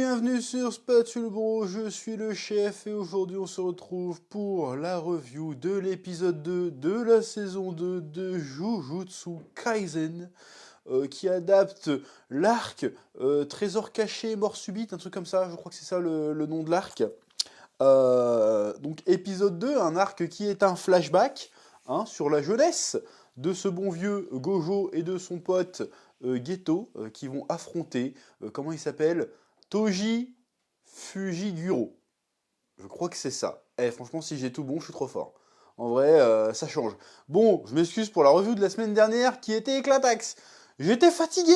bienvenue sur Spatule Bro, je suis le chef et aujourd'hui on se retrouve pour la review de l'épisode 2 de la saison 2 de Jujutsu Kaisen qui adapte l'arc Trésor caché, mort subite, un truc comme ça, je crois que c'est ça le nom de l'arc. Donc épisode 2, un arc qui est un flashback sur la jeunesse de ce bon vieux Gojo et de son pote Geto qui vont affronter, comment il s'appelle, Toji Fujiguro. Je crois que c'est ça. Franchement, si j'ai tout bon, je suis trop fort. En vrai, ça change. Bon, je m'excuse pour la review de la semaine dernière qui était éclataxe. J'étais fatigué.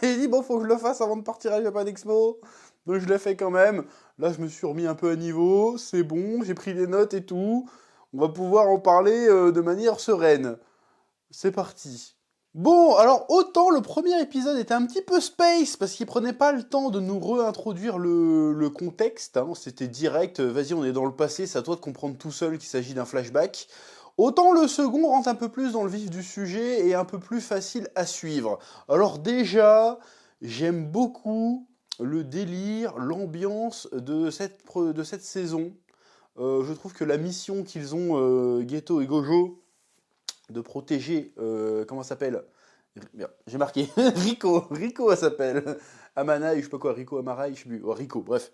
J'ai dit, bon, faut que je le fasse avant de partir à Japan Expo. Donc je l'ai fait quand même. Là, je me suis remis un peu à niveau. C'est bon, j'ai pris des notes et tout. On va pouvoir en parler de manière sereine. C'est parti. Bon, alors autant le premier épisode était un petit peu space, parce qu'il prenait pas le temps de nous réintroduire le contexte, c'était direct, vas-y on est dans le passé, c'est à toi de comprendre tout seul qu'il s'agit d'un flashback. Autant le second rentre un peu plus dans le vif du sujet et un peu plus facile à suivre. Alors déjà, j'aime beaucoup le délire, l'ambiance de cette saison. Je trouve que la mission qu'ils ont, Geto et Gojo, de protéger, comment ça s'appelle? J'ai marqué, Rico elle s'appelle, Amanaï, je sais pas quoi, Rico Amarai, je sais plus, oh, Rico, bref,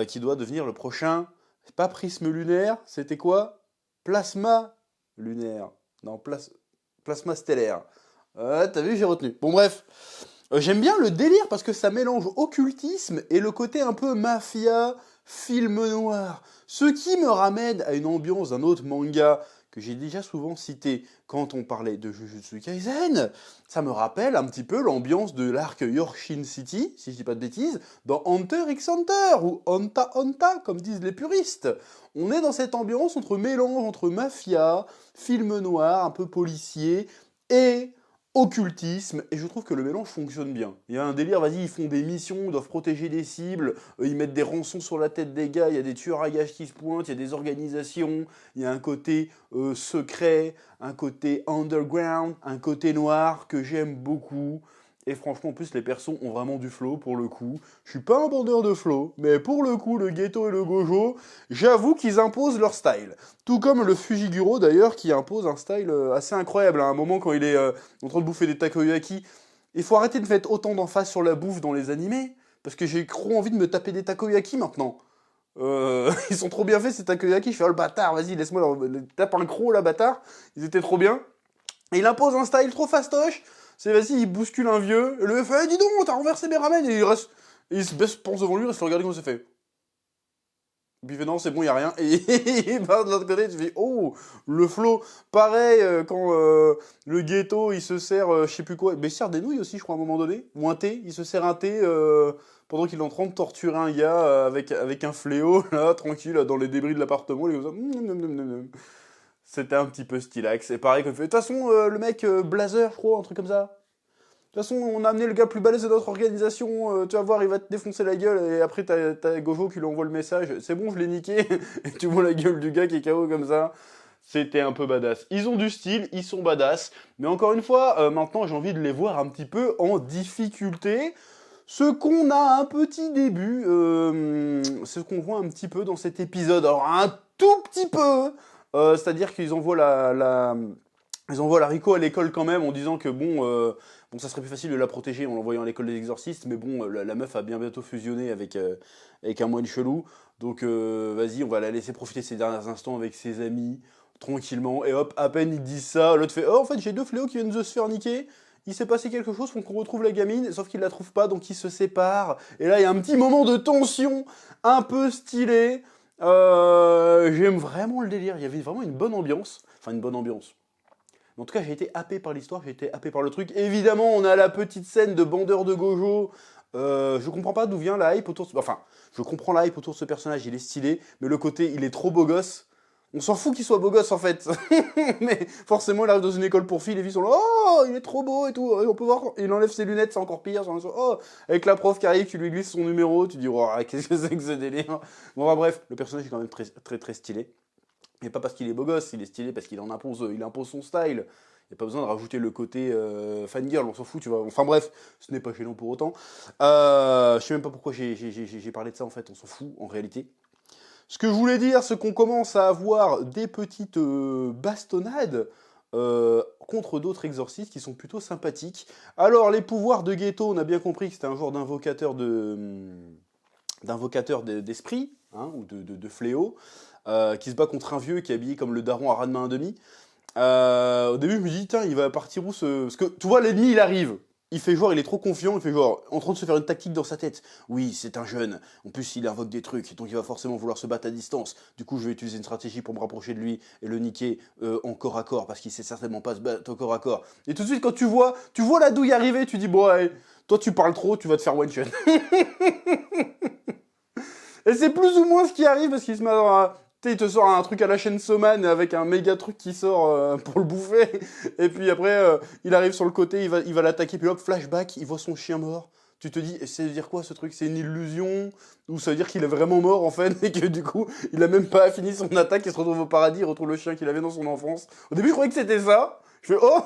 qui doit devenir le prochain, pas prisme lunaire, c'était quoi? Plasma lunaire, non, plasma stellaire. T'as vu, j'ai retenu. Bon bref, j'aime bien le délire parce que ça mélange occultisme et le côté un peu mafia, film noir. Ce qui me ramène à une ambiance d'un autre manga que j'ai déjà souvent cité quand on parlait de Jujutsu Kaisen. Ça me rappelle un petit peu l'ambiance de l'arc Yorshin City, si je dis pas de bêtises, dans Hunter x Hunter, ou Hanta Hanta, comme disent les puristes. On est dans cette ambiance mélange entre mafia, film noir, un peu policier, et occultisme, et je trouve que le mélange fonctionne bien. Il y a un délire, vas-y, ils font des missions, ils doivent protéger des cibles, ils mettent des rançons sur la tête des gars, il y a des tueurs à gages qui se pointent, il y a des organisations, il y a un côté secret, un côté underground, un côté noir que j'aime beaucoup. Et franchement, en plus, les persos ont vraiment du flow pour le coup. Je suis pas un bandeur de flow, mais pour le coup, le Geto et le Gojo, j'avoue qu'ils imposent leur style. Tout comme le Fujiguro d'ailleurs, qui impose un style assez incroyable. À un moment, quand il est en train de bouffer des takoyaki, il faut arrêter de mettre autant d'emphase sur la bouffe dans les animés, parce que j'ai trop envie de me taper des takoyaki maintenant. Ils sont trop bien faits ces takoyaki, je fais oh le bâtard, vas-y laisse-moi tape un croc là bâtard, ils étaient trop bien. Et il impose un style trop fastoche, c'est vas-y il bouscule un vieux, et le mec fait dis donc t'as renversé mes ramen, et il reste, et il se baisse, pense devant lui, il reste regarder comment ça fait. Et puis il fait non c'est bon y a rien, et il part de l'autre côté, tu fais oh le flow, pareil quand le Geto il se sert je sais plus quoi, mais il se sert des nouilles aussi je crois à un moment donné, ou un thé, il se sert un thé pendant qu'il est en train de torturer un gars avec un fléau, là, tranquille, dans les débris de l'appartement, il est comme ça. C'était un petit peu stylax. Et pareil, comme fait. De toute façon, le mec Blazer, je crois, un truc comme ça. De toute façon, on a amené le gars plus balèze de notre organisation. Tu vas voir, il va te défoncer la gueule. Et après, t'as Gojo qui lui envoie le message. C'est bon, je l'ai niqué. Et tu vois la gueule du gars qui est KO comme ça. C'était un peu badass. Ils ont du style, ils sont badass. Mais encore une fois, maintenant, j'ai envie de les voir un petit peu en difficulté. Ce qu'on a un petit début, c'est ce qu'on voit un petit peu dans cet épisode. Alors, un tout petit peu. C'est-à-dire qu'ils envoient ils envoient la Rico à l'école quand même en disant que bon, ça serait plus facile de la protéger en l'envoyant à l'école des exorcistes, mais bon, la meuf a bien bientôt fusionné avec un moine chelou, donc vas-y, on va la laisser profiter de ses derniers instants avec ses amis, tranquillement, et hop, à peine ils disent ça, l'autre fait, oh en fait j'ai deux fléaux qui viennent de se faire niquer, il s'est passé quelque chose, faut qu'on retrouve la gamine, sauf qu'il la trouve pas, donc ils se séparent, et là il y a un petit moment de tension, un peu stylé, j'aime vraiment le délire, il y avait vraiment une bonne ambiance, enfin une bonne ambiance. En tout cas, j'ai été happé par l'histoire, j'ai été happé par le truc. Évidemment, on a la petite scène de bandeur de Gojo. Je comprends pas d'où vient la hype autour de ce... Enfin, je comprends la hype autour de ce personnage, il est stylé, mais le côté, il est trop beau gosse. On s'en fout qu'il soit beau gosse, en fait. Mais forcément, il arrive dans une école pour filles, les filles sont là, oh, il est trop beau et tout. On peut voir, il enlève ses lunettes, c'est encore pire. Oh, avec la prof qui arrive, qui lui glisse son numéro, tu dis, oh, qu'est-ce que c'est que ce délire. Bon, bah, bref, le personnage est quand même très, très, très stylé. Et pas parce qu'il est beau gosse, il est stylé parce qu'il impose son style. Il n'y a pas besoin de rajouter le côté fangirl, on s'en fout, tu vois. Enfin bref, ce n'est pas gênant pour autant. Je sais même pas pourquoi j'ai parlé de ça en fait, on s'en fout en réalité. Ce que je voulais dire, c'est qu'on commence à avoir des petites bastonnades contre d'autres exorcistes qui sont plutôt sympathiques. Alors, les pouvoirs de Ghetto, on a bien compris que c'était un genre d'invocateur d'esprit, hein, ou de fléau, qui se bat contre un vieux qui est habillé comme le daron à Ranma 1,5. Au début, je me dis, tiens, il va partir où ce... Parce que, tu vois, l'ennemi, il arrive. Il fait genre, il est trop confiant, il fait genre, en train de se faire une tactique dans sa tête. Oui, c'est un jeune. En plus, il invoque des trucs, donc il va forcément vouloir se battre à distance. Du coup, je vais utiliser une stratégie pour me rapprocher de lui et le niquer en corps à corps, parce qu'il sait certainement pas se battre au corps à corps. Et tout de suite, quand tu vois la douille arriver, tu dis, bon, ouais, toi, tu parles trop, tu vas te faire one shot. Et c'est plus ou moins ce qui arrive, parce qu'il se met dans il te sort un truc à la chaîne Soman avec un méga truc qui sort pour le bouffer. Et puis après, il arrive sur le côté, il va l'attaquer, puis hop, flashback, il voit son chien mort. Tu te dis, ça veut dire quoi ce truc? C'est une illusion? Ou ça veut dire qu'il est vraiment mort en fait, et que du coup, il a même pas fini son attaque, il se retrouve au paradis, il retrouve le chien qu'il avait dans son enfance. Au début, je croyais que c'était ça. Je fais, oh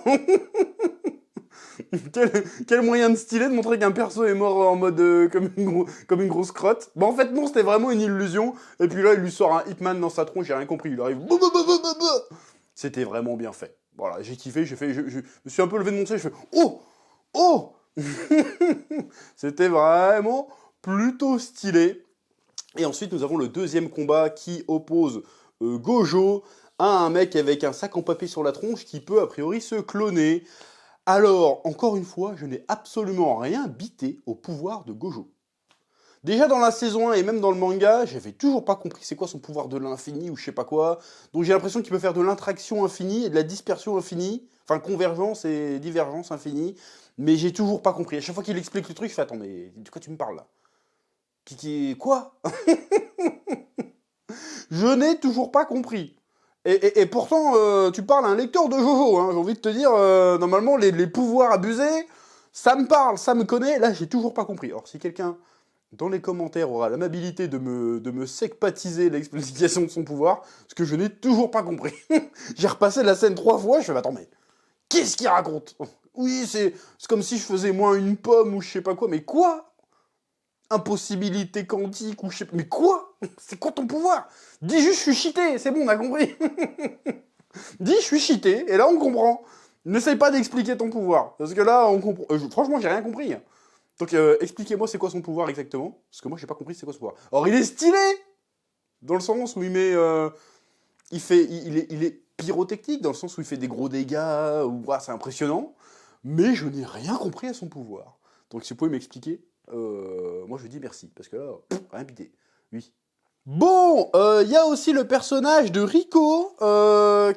quel moyen de stylé de montrer qu'un perso est mort en mode comme une grosse crotte. Bah en fait non, c'était vraiment une illusion. Et puis là, il lui sort un Hitman dans sa tronche, j'ai rien compris. Il arrive... C'était vraiment bien fait. Voilà, j'ai kiffé, je me suis un peu levé de mon siège, je fais oh oh C'était vraiment plutôt stylé. Et ensuite, nous avons le deuxième combat qui oppose Gojo à un mec avec un sac en papier sur la tronche qui peut a priori se cloner. Alors, encore une fois, je n'ai absolument rien bité au pouvoir de Gojo. Déjà dans la saison 1 et même dans le manga, j'avais toujours pas compris c'est quoi son pouvoir de l'infini ou je sais pas quoi. Donc j'ai l'impression qu'il peut faire de l'interaction infinie et de la dispersion infinie. Enfin, convergence et divergence infinie. Mais j'ai toujours pas compris. À chaque fois qu'il explique le truc, je fais attends, mais de quoi tu me parles là? Quoi? Je n'ai toujours pas compris. Et pourtant, tu parles à un lecteur de Jojo, hein, j'ai envie de te dire, normalement, les pouvoirs abusés, ça me parle, ça me connaît, là, j'ai toujours pas compris. Alors, si quelqu'un, dans les commentaires, aura l'amabilité de me secpatiser l'explication de son pouvoir, ce que je n'ai toujours pas compris. J'ai repassé la scène 3 fois, je fais, attends, mais qu'est-ce qu'il raconte? Oui, c'est comme si je faisais moins une pomme ou je sais pas quoi, mais quoi? Impossibilité quantique ou je sais pas... Mais quoi? C'est quoi ton pouvoir? Dis juste je suis cheaté, c'est bon, on a compris. Dis je suis cheaté, et là on comprend. N'essaye pas d'expliquer ton pouvoir, parce que là on comprend... franchement, j'ai rien compris. Donc expliquez-moi c'est quoi son pouvoir exactement, parce que moi j'ai pas compris c'est quoi son pouvoir. Or il est stylé, dans le sens où il met... il est pyrotechnique, dans le sens où il fait des gros dégâts, ou c'est impressionnant, mais je n'ai rien compris à son pouvoir. Donc si vous pouvez m'expliquer, moi je dis merci, parce que là, rien pité. Oui. Bon, il y a aussi le personnage de Rico,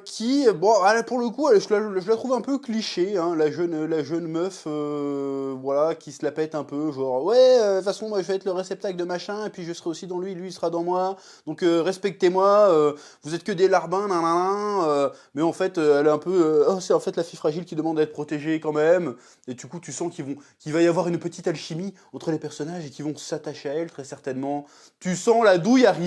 qui, bon, pour le coup, je la trouve un peu cliché, hein, la jeune meuf, voilà, qui se la pète un peu, genre, ouais, de toute façon, moi, je vais être le réceptacle de machin, et puis je serai aussi dans lui, il sera dans moi, donc respectez-moi, vous êtes que des larbins, nanana, mais en fait, elle est un peu, oh, c'est en fait la fille fragile qui demande à être protégée quand même, et du coup, tu sens qu'il va y avoir une petite alchimie entre les personnages, et qu'ils vont s'attacher à elle, très certainement. Tu sens la douille arriver,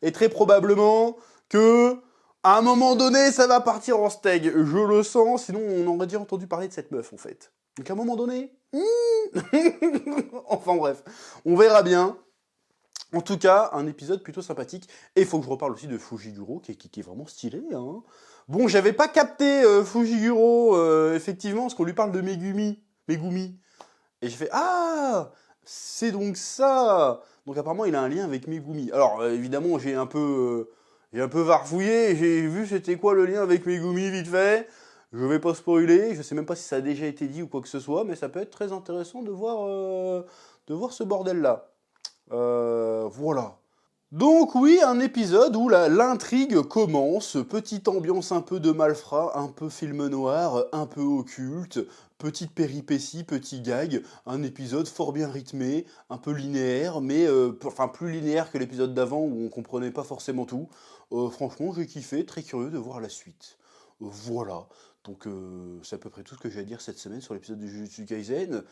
et très probablement que, à un moment donné, ça va partir en steak. Je le sens, sinon on aurait déjà entendu parler de cette meuf, en fait. Donc à un moment donné... Enfin bref, on verra bien. En tout cas, un épisode plutôt sympathique. Et il faut que je reparle aussi de Fujiguro, qui est vraiment stylé. Hein. Bon, j'avais pas capté Fujiguro, effectivement, parce qu'on lui parle de Megumi. Et j'ai fait, ah, c'est donc ça. Donc apparemment, il a un lien avec Megumi. Alors, évidemment, j'ai un peu varfouillé, j'ai vu c'était quoi le lien avec Megumi, vite fait. Je vais pas spoiler, je sais même pas si ça a déjà été dit ou quoi que ce soit, mais ça peut être très intéressant de voir ce bordel-là. Voilà. Donc oui, un épisode où l'intrigue commence, petite ambiance un peu de malfrat, un peu film noir, un peu occulte, petite péripétie, petit gag, un épisode fort bien rythmé, un peu linéaire, mais enfin plus linéaire que l'épisode d'avant où on comprenait pas forcément tout. Franchement, j'ai kiffé, très curieux de voir la suite. Voilà. Donc c'est à peu près tout ce que j'ai à dire cette semaine sur l'épisode de Jujutsu Kaisen,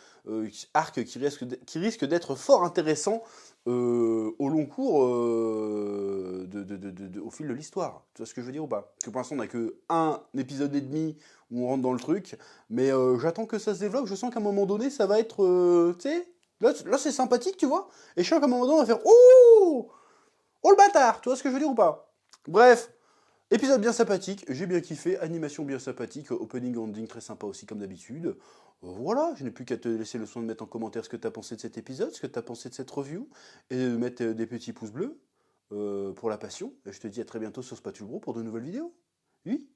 arc qui risque d'être fort intéressant au long cours, au fil de l'histoire. Tu vois ce que je veux dire ou pas? Parce que pour l'instant on n'a que un épisode et demi où on rentre dans le truc, mais j'attends que ça se développe, je sens qu'à un moment donné ça va être, tu sais, là c'est sympathique, tu vois, et je sens qu'à un moment donné on va faire « Oh, oh le bâtard !» Tu vois ce que je veux dire ou pas? Bref, épisode bien sympathique, j'ai bien kiffé, animation bien sympathique, opening ending très sympa aussi comme d'habitude. Voilà, je n'ai plus qu'à te laisser le soin de mettre en commentaire ce que tu as pensé de cet épisode, ce que tu as pensé de cette review, et de mettre des petits pouces bleus pour la passion. Et je te dis à très bientôt sur Spatule Bro pour de nouvelles vidéos. Oui.